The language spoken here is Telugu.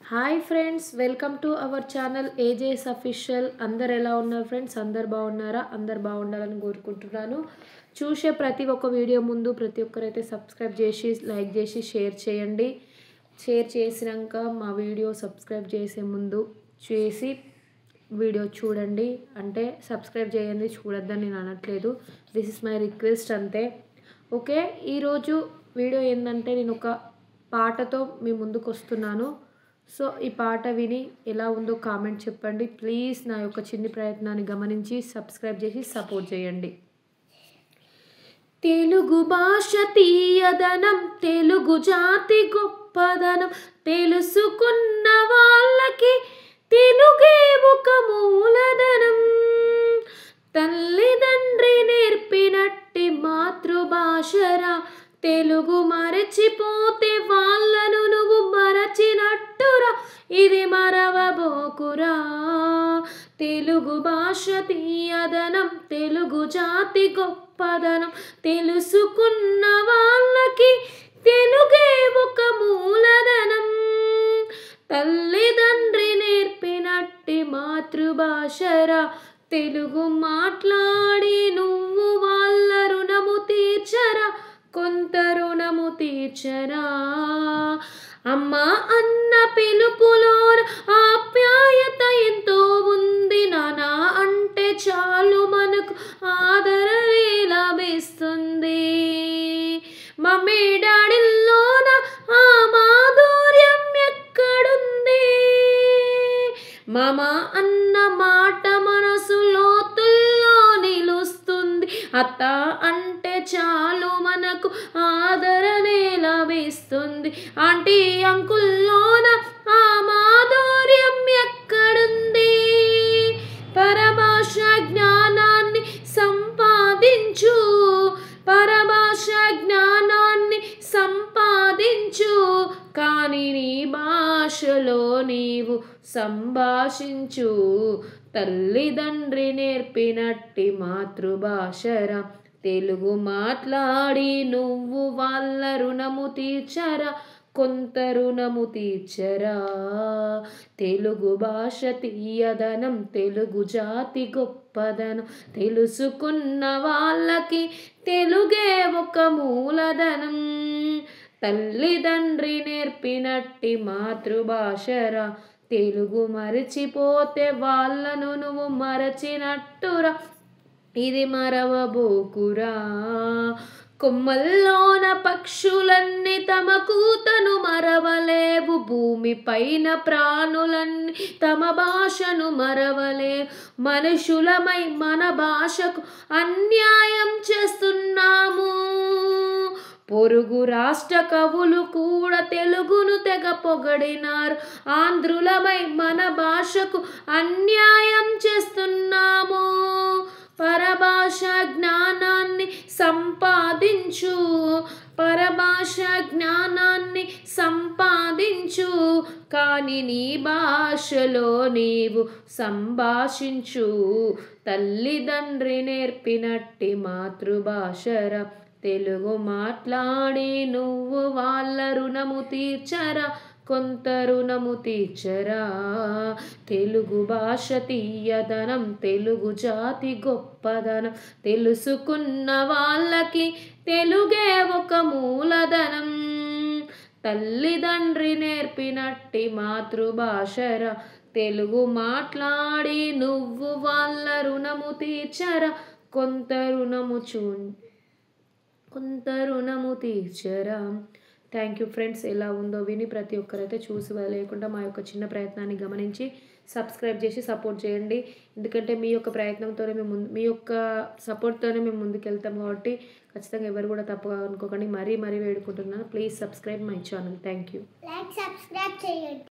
Hi friends, welcome to our channel AJS official. అందరు ఎలా ఉన్నారు ఫ్రెండ్స్? అందరు బాగున్నారా? అందరు బాగుండాలని కోరుకుంటున్నాను. చూసే ప్రతి ఒక్క వీడియో ముందు ప్రతి ఒక్కరైతే సబ్స్క్రైబ్ చేసి లైక్ చేసి షేర్ చేయండి. షేర్ చేసినాక మా వీడియో సబ్స్క్రైబ్ చేసే ముందు చేసి వీడియో చూడండి. అంటే సబ్స్క్రైబ్ చేయండి, చూడొద్దని నేను అనట్లేదు. దిస్ ఇస్ మై రిక్వెస్ట్ అంతే. ఓకే, ఈరోజు వీడియో ఏంటంటే నేను ఒక పాటతో మీ ముందుకు వస్తున్నాను. సో ఈ పాట విని ఎలా ఉందో కామెంట్ చెప్పండి ప్లీజ్. నా యొక్క చిన్ని ప్రయత్నాన్ని గమనించి సబ్స్క్రైబ్ చేసి సపోర్ట్ చేయండి. తెలుగు భాష తీయదనం, తెలుగు జాతి గొప్పదనం, తెలుసుకున్న వాళ్ళకి తెలుగే ఒక మూలధనం. తల్లిదండ్రి నేర్పినట్టి మాతృభాషరా, తెలుగు మరచిపోతే వాళ్ళను నువ్వు మరచినట్టురా, ఇది మరవబోకురా. తెలుగు భాష తీయదనం, తెలుగు జాతి గొప్పదనం, తెలుసుకున్న వాళ్ళకి తెలుగే ఒక మూలధనం. తల్లిదండ్రి నేర్పినట్టి మాతృభాషరా, తెలుగు మాట్లాడి నువ్వు వాళ్ళ రుణము తీర్చరా, కొంత రుణము తీర్చరా. అమ్మ అన్న పిలుపులోన ఆప్యాయత ఎంతో ఉంది. నానా అంటే చాలు మనకు ఆదరణే లభిస్తుంది. మమ్మీ డాడీల్లోన ఆ మాధుర్యం ఎక్కడుంది? మామ అన్న మాట మనసు లోతుల్లో నిలుస్తుంది. అత్త అంటే చాలు మనకు ఆదరణే లభిస్తుంది. ఆంటీ అంకుల్లోన ఆ మాధుర్యం ఎక్కడుంది? పరభాష జ్ఞానాన్ని సంపాదించు, పరభాష జ్ఞానాన్ని సంపాదించు, కానీ నీ భాషలో నీవు సంభాషించు. తల్లిదండ్రి నేర్పినట్టి మాతృభాషరా, తెలుగు మాట్లాడి నువ్వు వాళ్ళ రుణము తీర్చరా, కొంత రుణము తీర్చరా. తెలుగు భాష తీయదనం, తెలుగు జాతి గొప్పదనం, తెలుసుకున్న వాళ్ళకి తెలుగే ఒక మూలధనం. తల్లిదండ్రి నేర్పినట్టి మాతృభాషరా, తెలుగు మరచిపోతే వాళ్ళను నువ్వు మరచినట్టురా, ఇది మరవబోకురా. కొమ్మల్లోన పక్షులన్నీ తమ కూతను మరవలేవు, భూమి పైన ప్రాణులన్నీ తమ భాషను మరవలేవు. మనుషులమై మన భాషకు అన్యాయం చేస్తున్నాము. పొరుగు రాష్ట్ర కవులు కూడా తెలుగును తెగ పొగడినారు. ఆంధ్రులమై మన భాషకు అన్యాయం చేస్తున్నాము. పరభాష జ్ఞానాన్ని సంపాదించు, పరభాష జ్ఞానాన్ని సంపాదించు, కానీ నీ భాషలో నీవు సంభాషించు. తల్లిదండ్రి నేర్పినట్టి మాతృభాషరా, తెలుగు మాట్లాడి నువ్వు వాళ్ళ రుణము తీర్చరా, కొంత రుణము తీర్చరా. తెలుగు భాష తీయదనం, తెలుగు జాతి గొప్పదనం, తెలుసుకున్న వాళ్ళకి తెలుగే ఒక మూలధనం. తల్లిదండ్రి నేర్పినట్టి మాతృభాషరా, తెలుగు మాట్లాడి నువ్వు వాళ్ళ రుణము తీర్చరా, కొంత రుణము తీర్చరా. Thank you friends. ఎలా ఉందో విని ప్రతి ఒక్కరైతే చూసి వదిలేయకుండా మా యొక్క చిన్న ప్రయత్నాన్ని గమనించి సబ్స్క్రైబ్ చేసి సపోర్ట్ చేయండి. ఎందుకంటే మీ యొక్క ప్రయత్నంతోనే మీ యొక్క సపోర్ట్తోనే మేము ముందుకెళ్తాం కాబట్టి ఖచ్చితంగా ఎవరు కూడా తప్పుగా అనుకోకండి. మరీ వేడుకుంటున్నాను. Please subscribe my channel. Thank you. Like subscribe చేయండి.